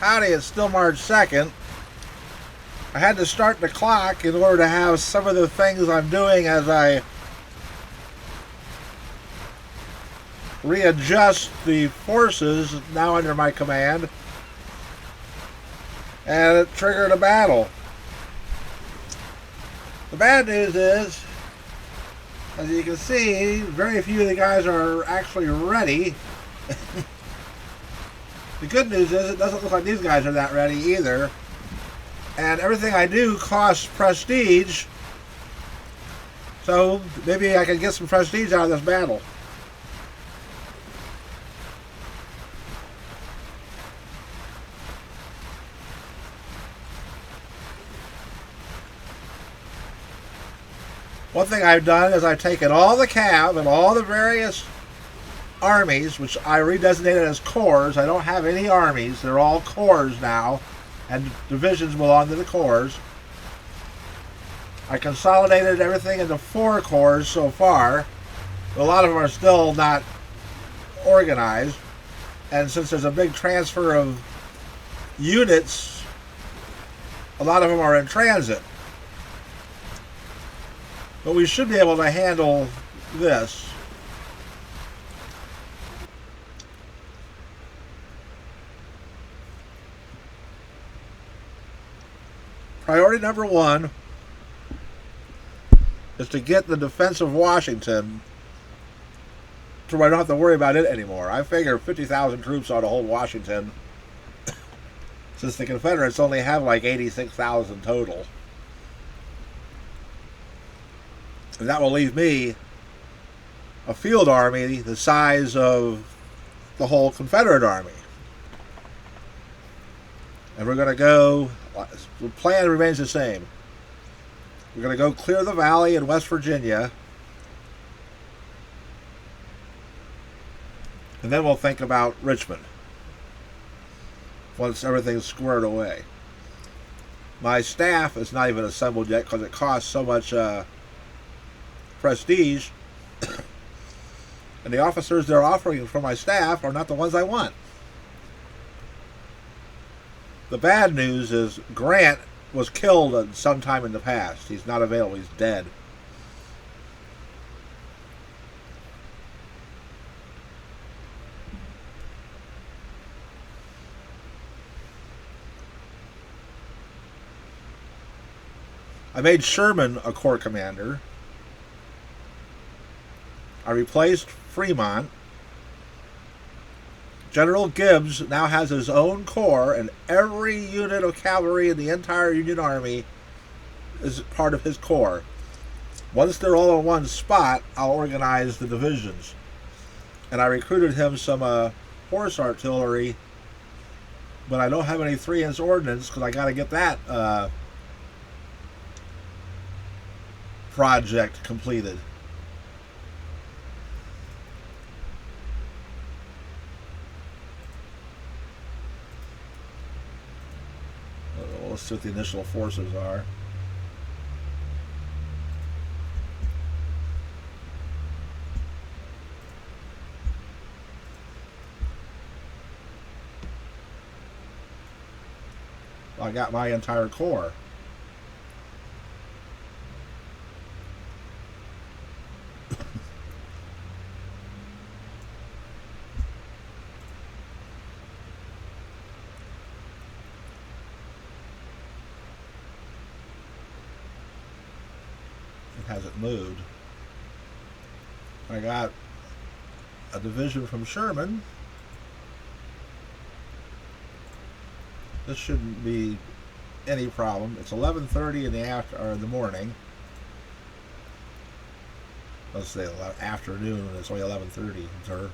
Howdy, it's still March 2nd. I had to start the clock in order to have some of the things I'm doing as I readjust the forces now under my command, and it triggered a battle. The bad news is, as you can see, very few of the guys are actually ready. The good news is it doesn't look like these guys are that ready either. And everything I do costs prestige. So maybe I can get some prestige out of this battle. One thing I've done is I've taken all the cav and all the various armies, which I redesignated as corps. I don't have any armies. They're all corps now, and divisions belong to the corps. I consolidated everything into 4 corps so far. A lot of them are still not organized, and since there's a big transfer of units, a lot of them are in transit. But we should be able to handle this. Priority number 1 is to get the defense of Washington to where I don't have to worry about it anymore. I figure 50,000 troops ought to hold Washington since the Confederates only have like 86,000 total. And that will leave me a field army the size of the whole Confederate army. And we're going to go, the plan remains the same. We're going to go clear the valley in West Virginia. And then we'll think about Richmond once everything's squared away. My staff is not even assembled yet because it costs so much prestige. And the officers they're offering for my staff are not the ones I want. The bad news is Grant was killed sometime in the past. He's not available. He's dead. I made Sherman a corps commander. I replaced Fremont. General Gibbs now has his own corps, and every unit of cavalry in the entire Union Army is part of his corps. Once they're all in one spot, I'll organize the divisions. And I recruited him some horse artillery, but I don't have any 3-inch ordnance because I got to get that project completed. Let's see what the initial forces are. I got my entire corps. Hasn't moved. I got a division from Sherman. This shouldn't be any problem. It's 11:30 in the morning. Let's say afternoon. It's only 11:30. Sir.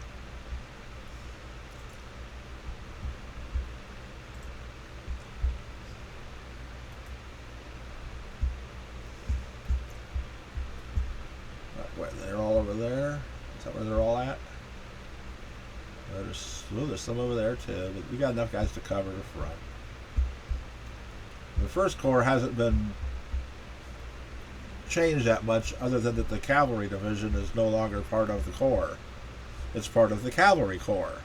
They're all over there. Is that where they're all at? There's some over there too, but we got enough guys to cover the front. The First Corps hasn't been changed that much, other than that the cavalry division is no longer part of the Corps. It's part of the Cavalry Corps.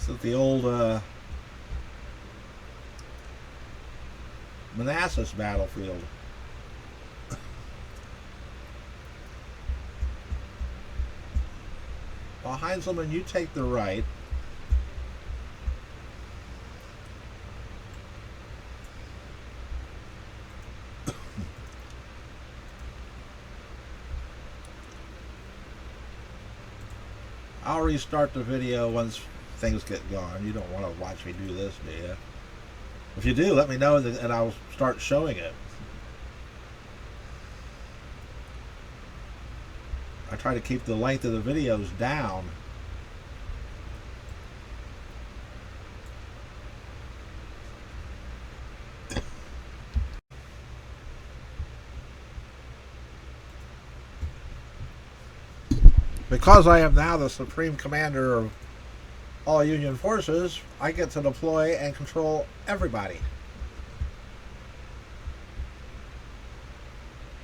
This is the old Manassas battlefield. Well, Heinzelman, you take the right. I'll restart the video once things get going. You don't want to watch me do this, do you? If you do, let me know and I'll start showing it. I try to keep the length of the videos down. Because I am now the Supreme Commander of all Union forces, I get to deploy and control everybody.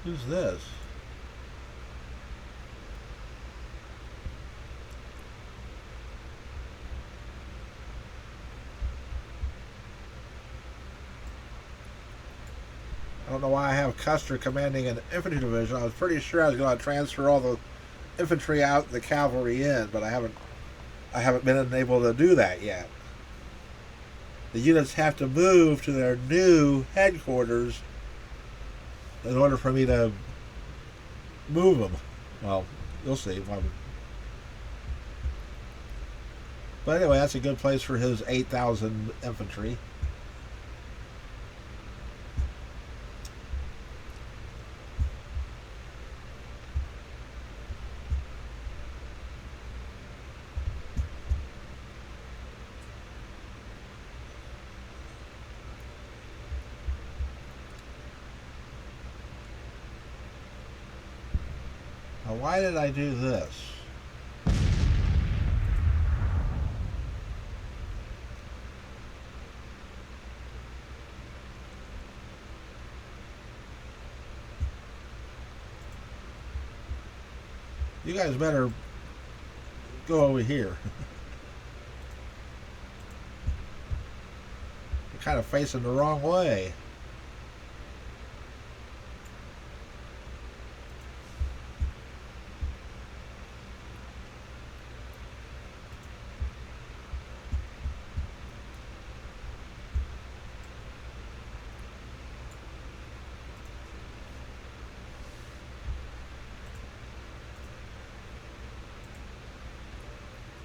Who's this? I don't know why I have Custer commanding an infantry division. I was pretty sure I was going to transfer all the infantry out and the cavalry in, but I haven't been able to do that yet. The units have to move to their new headquarters in order for me to move them. Well, you'll see. But anyway, that's a good place for his 8,000 infantry. Now, why did I do this? You guys better go over here. You're kind of facing the wrong way.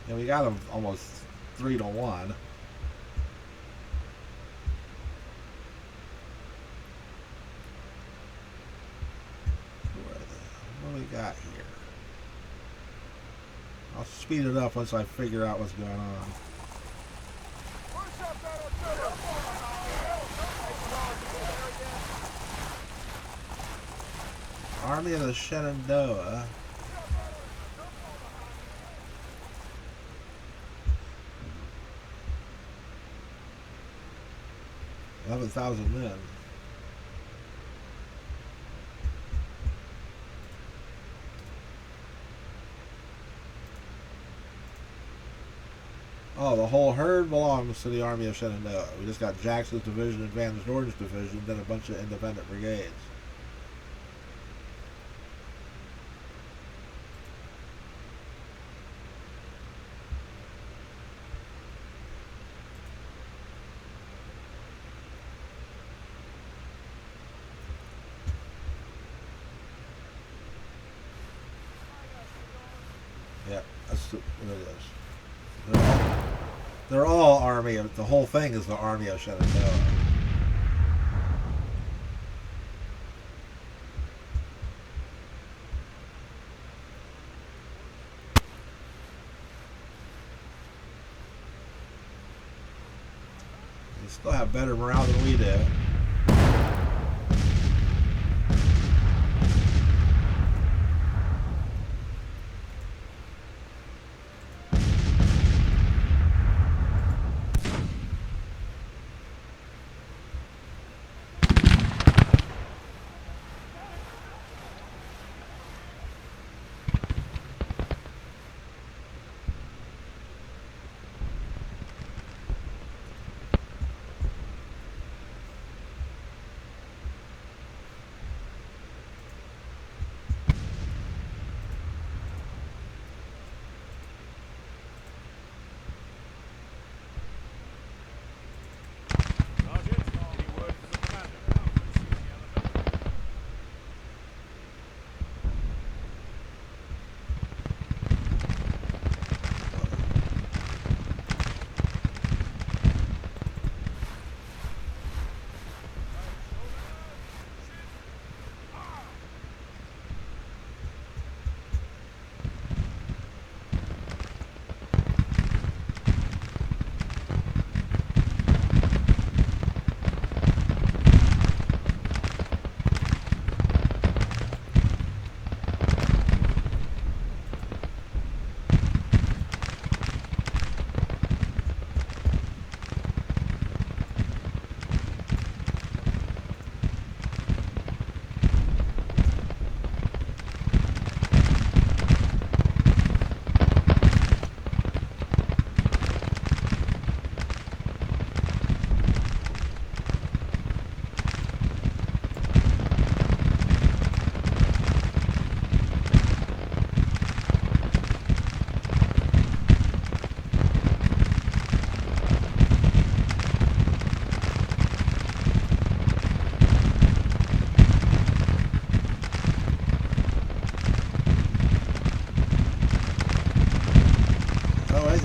Yeah, we got them almost 3-1. What do we got here? I'll speed it up once I figure out what's going on. Army of the Shenandoah. $11,000 men. Oh, the whole herd belongs to the Army of Shenandoah. We just got Jackson's division and Van Dorn's division, then a bunch of independent brigades. Yeah, that's what it is. They're all Army of, the whole thing is the Army of Shenandoah. They still have better morale than we do.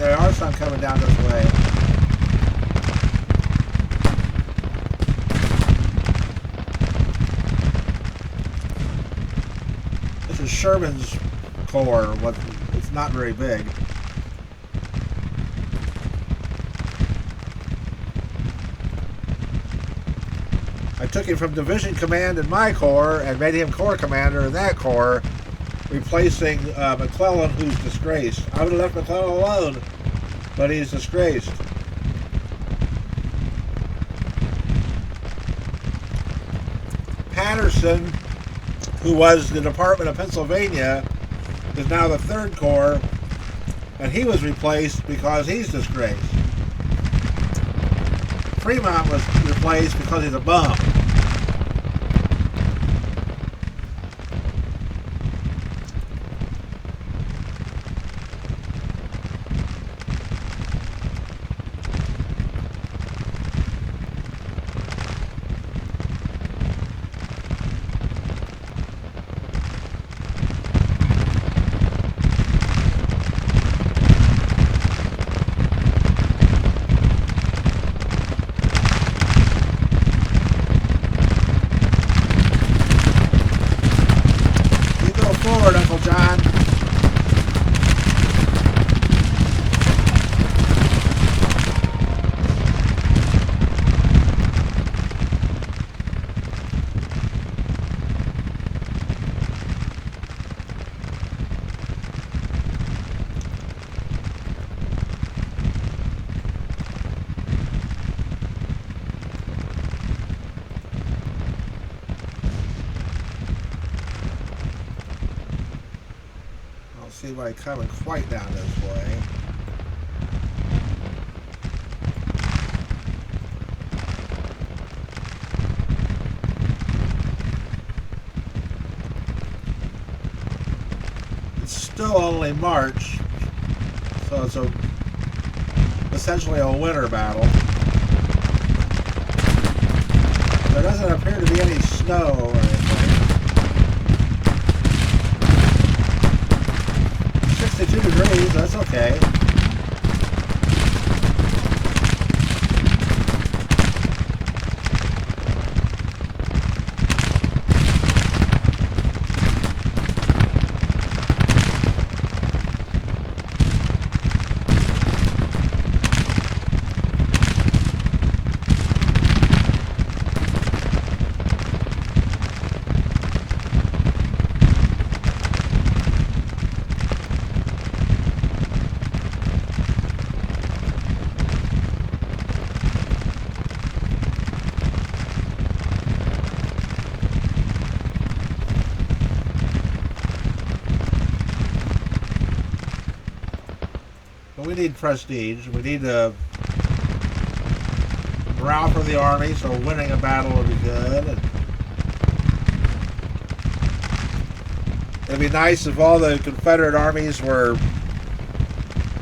There are some coming down this way. This is Sherman's corps. It's not very big. I took him from division command in my corps and made him corps commander in that corps, replacing McClellan, who's disgraced. I would have left McClellan alone, but he's disgraced. Patterson, who was the Department of Pennsylvania, is now the 3rd Corps, and he was replaced because he's disgraced. Fremont was replaced because he's a bum. Forward, Uncle John. See anybody coming quite down this way. It's still only March, so it's essentially a winter battle. There doesn't appear to be any snow or anything. 62 degrees, that's okay. We need prestige. We need morale for the army, so winning a battle would be good. And it'd be nice if all the Confederate armies were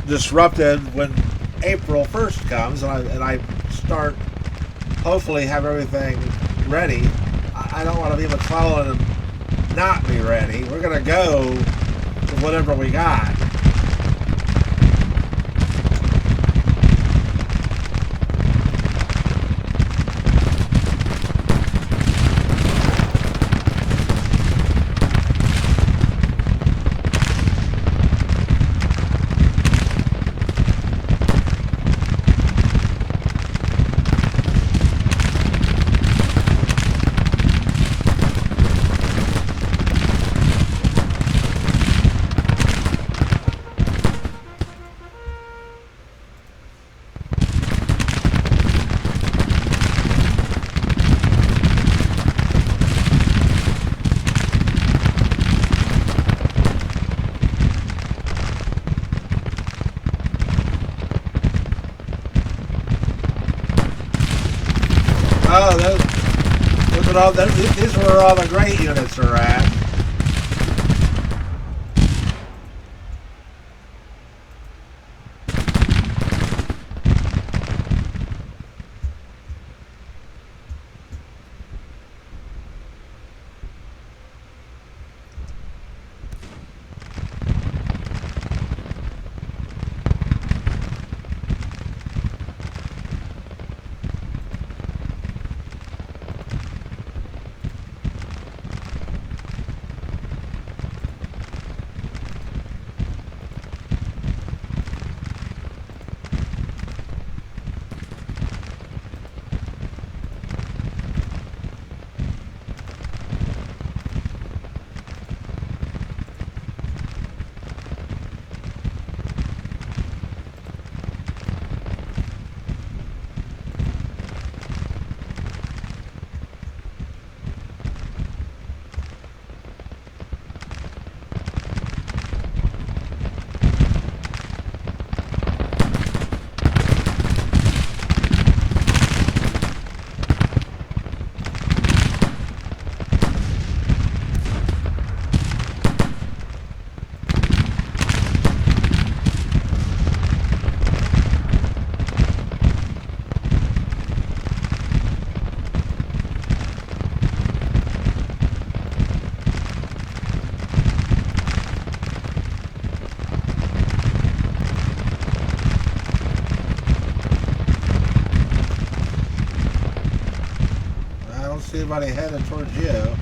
disrupted when April 1st comes, and I start, hopefully have everything ready. I don't want to be McClellan and not be ready. We're going to go with whatever we got. Oh, these are where all the great units are at. everybody headed towards you.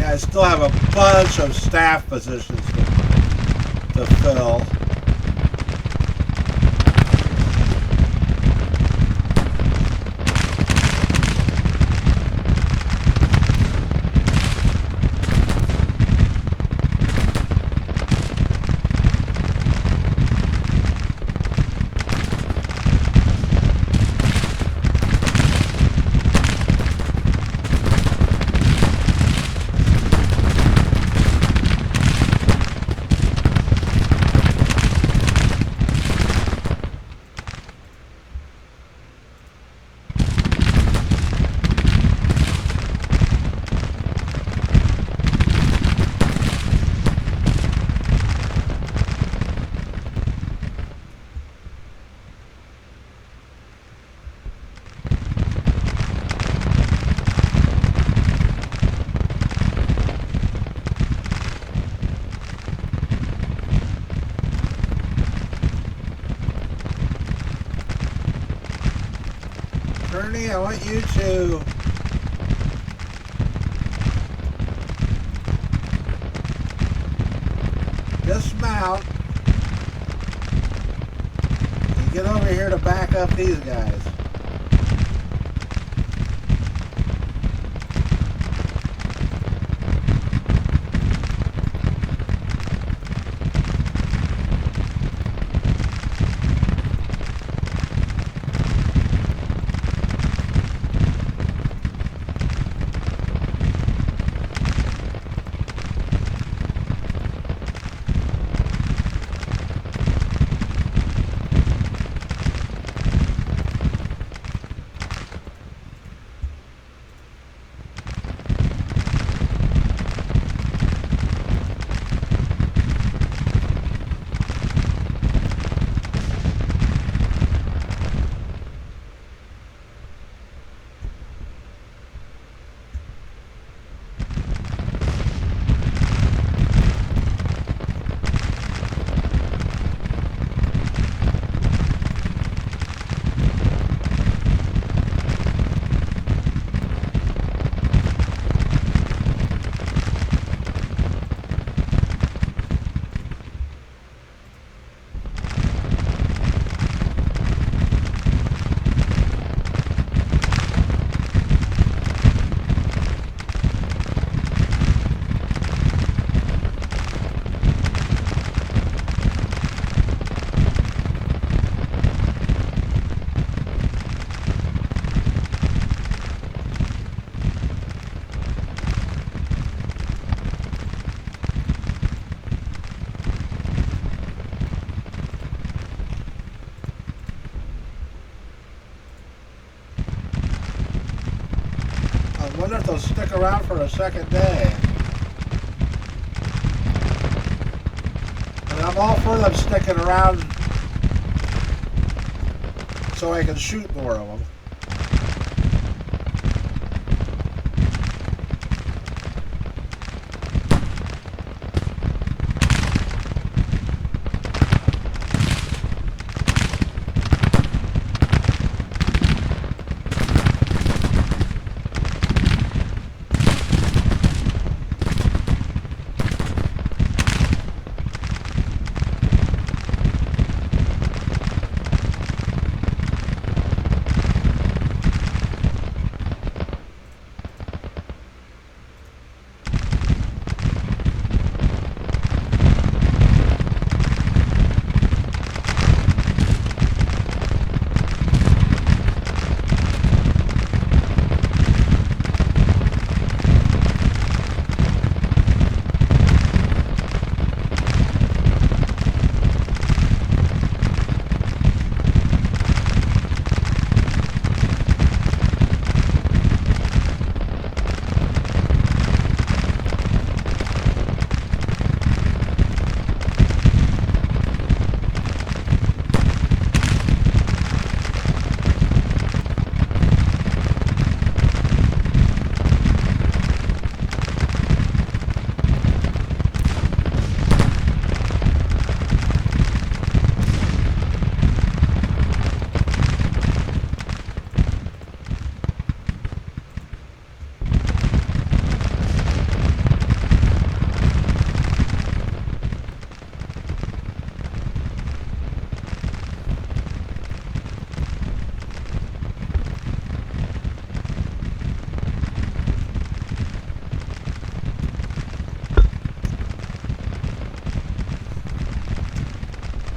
I still have a bunch of staff positions to fill. Ernie, I want you to dismount and get over here to back up these guys. I wonder if they'll stick around for a second day. And I'm all for them sticking around so I can shoot more of them.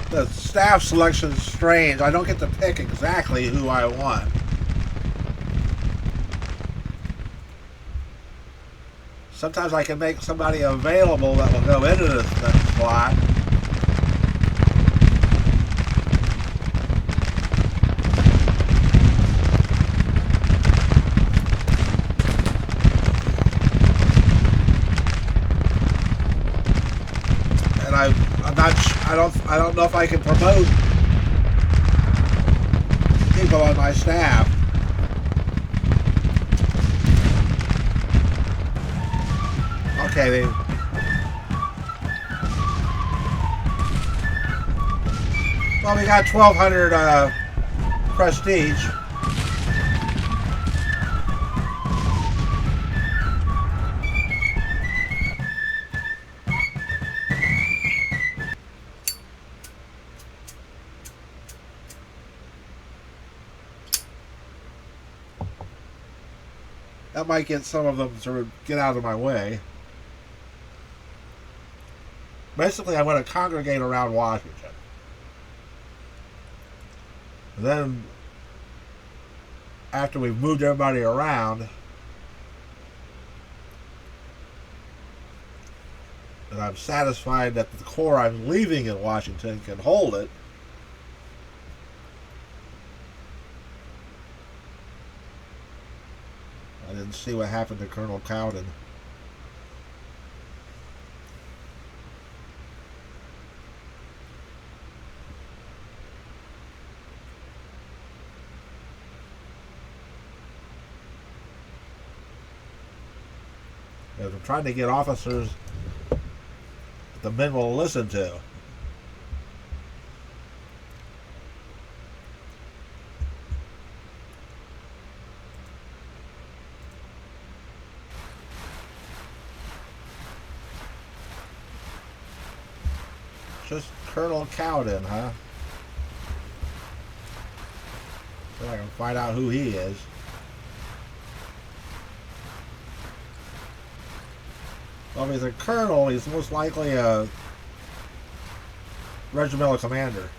The staff selection is strange. I don't get to pick exactly who I want. Sometimes I can make somebody available that will go into this slot. And I don't know if I can promote people on my staff. Okay, well, we got 1,200 prestige. That might get some of them to get out of my way. Basically, I want to congregate around Washington. And then, after we've moved everybody around, and I'm satisfied that the core I'm leaving in Washington can hold it, I didn't see what happened to Colonel Cowden. I'm trying to get officers that the men will listen to. Just Colonel Cowden, huh? So I can find out who he is. Well, if he's a colonel, he's most likely a regimental commander.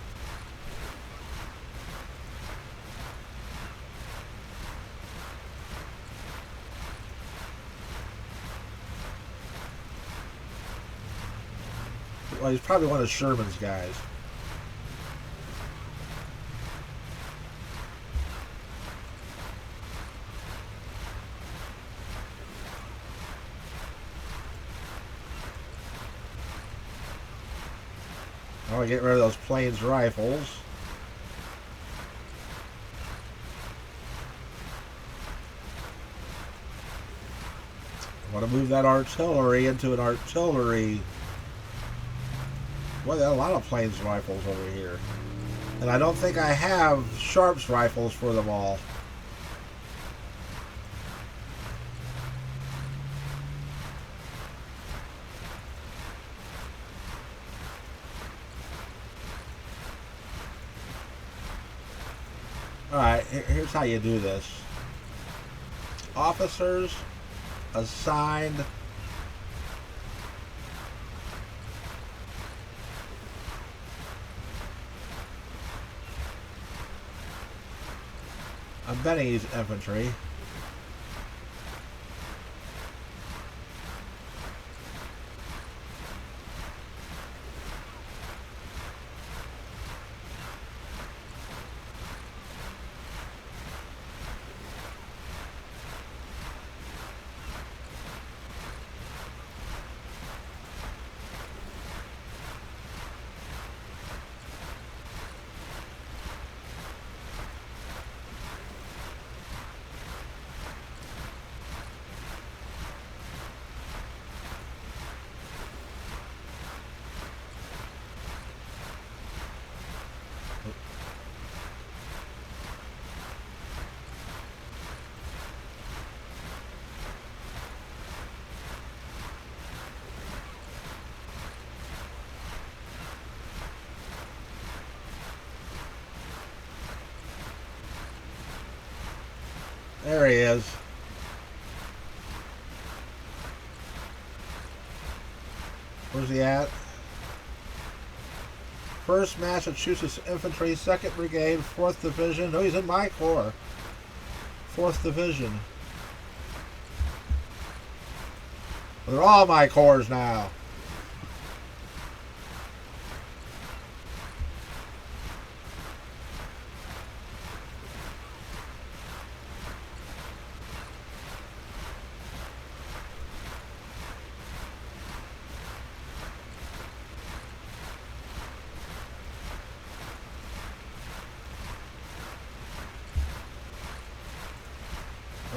Well, he's probably one of Sherman's guys. I want to get rid of those plains rifles. I want to move that artillery into an artillery. Well, there are a lot of plains rifles over here. And I don't think I have Sharps rifles for them all. Alright, here's how you do this. Officers assigned Benny's infantry. There he is. Where's he at? 1st Massachusetts Infantry, 2nd Brigade, 4th Division. No, he's in my corps. 4th Division. Well, they're all my corps now.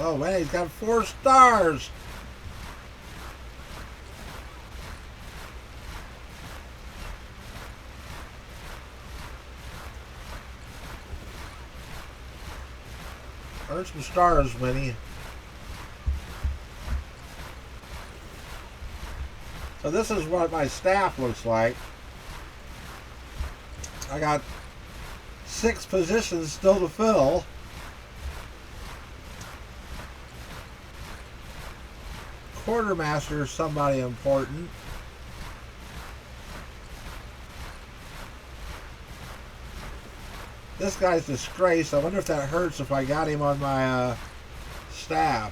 Oh man, he's got 4 stars. Earn some stars, Winnie. So this is what my staff looks like. I got 6 positions still to fill. Quartermaster is somebody important. This guy's disgraced. I wonder if that hurts if I got him on my staff.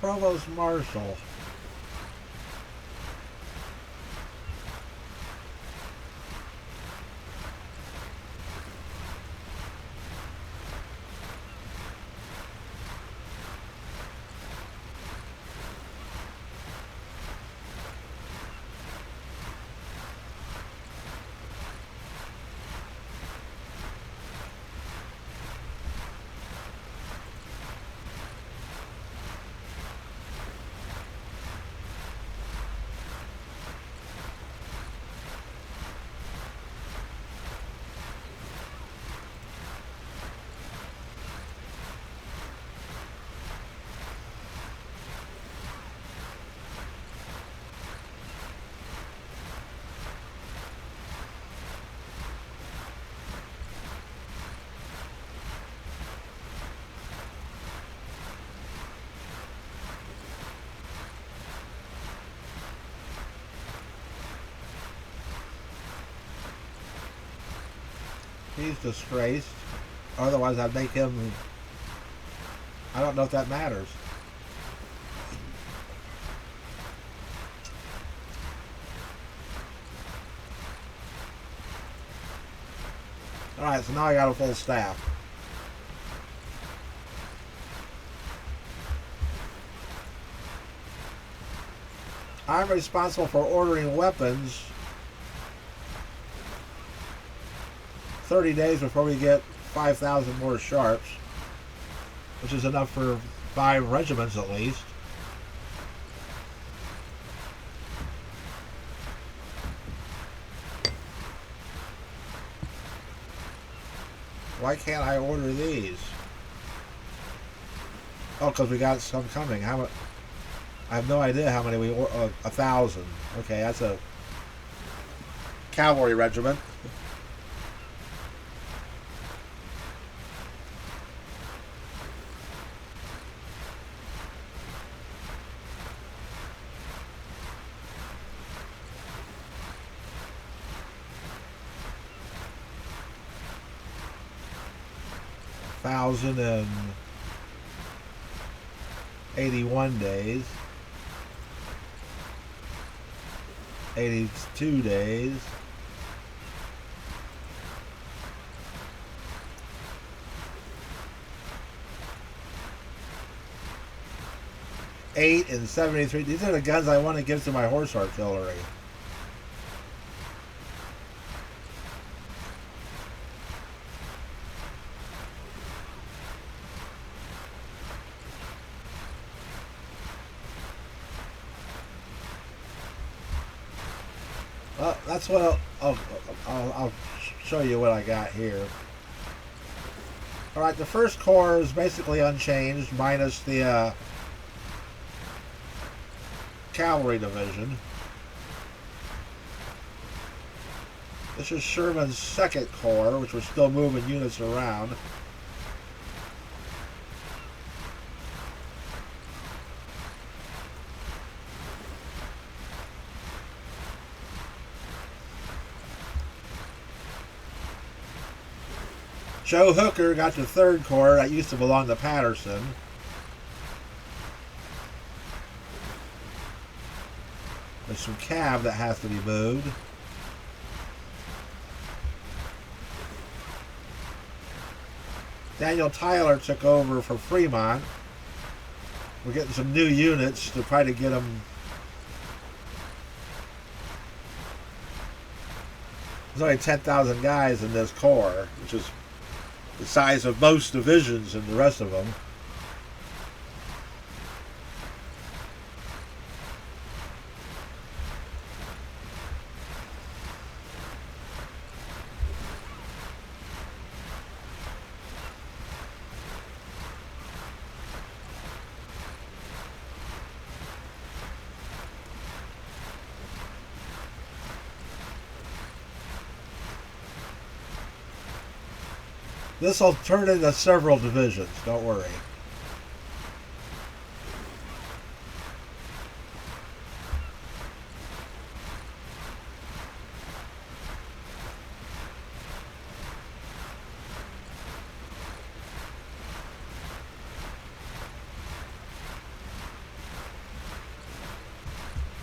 Provost Marshal. He's disgraced. Otherwise, I'd make him... I don't know if that matters. Alright, so now I got a full staff. I'm responsible for ordering weapons 30 days before we get 5,000 more sharps, which is enough for 5 regiments at least. Why can't I order these? Oh, because we got some coming. How much? I have no idea how many we order. 1,000. Okay, that's a cavalry regiment. Thousand and 81 days, 82 days, 8 and 73. These are the guns I want to give to my horse artillery. Well, that's what I'll show you what I got here. All right, the first corps is basically unchanged, minus the cavalry division. This is Sherman's second corps, which we're still moving units around. Joe Hooker got the third corps that used to belong to Patterson. There's some cav that has to be moved. Daniel Tyler took over for Fremont. We're getting some new units to try to get them. There's only 10,000 guys in this corps, which is the size of most divisions and the rest of them. This will turn into several divisions, don't worry.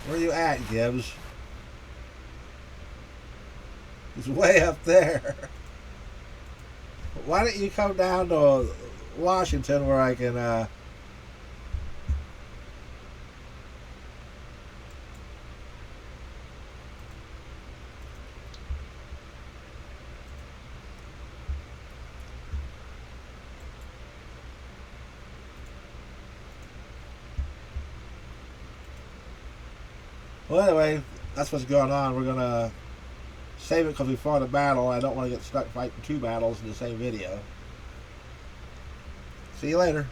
Where are you at, Gibbs? He's way up there. Why don't you come down to Washington where I can Well, anyway, that's what's going on. We're going to save it because we fought a battle. I don't want to get stuck fighting two battles in the same video. See you later.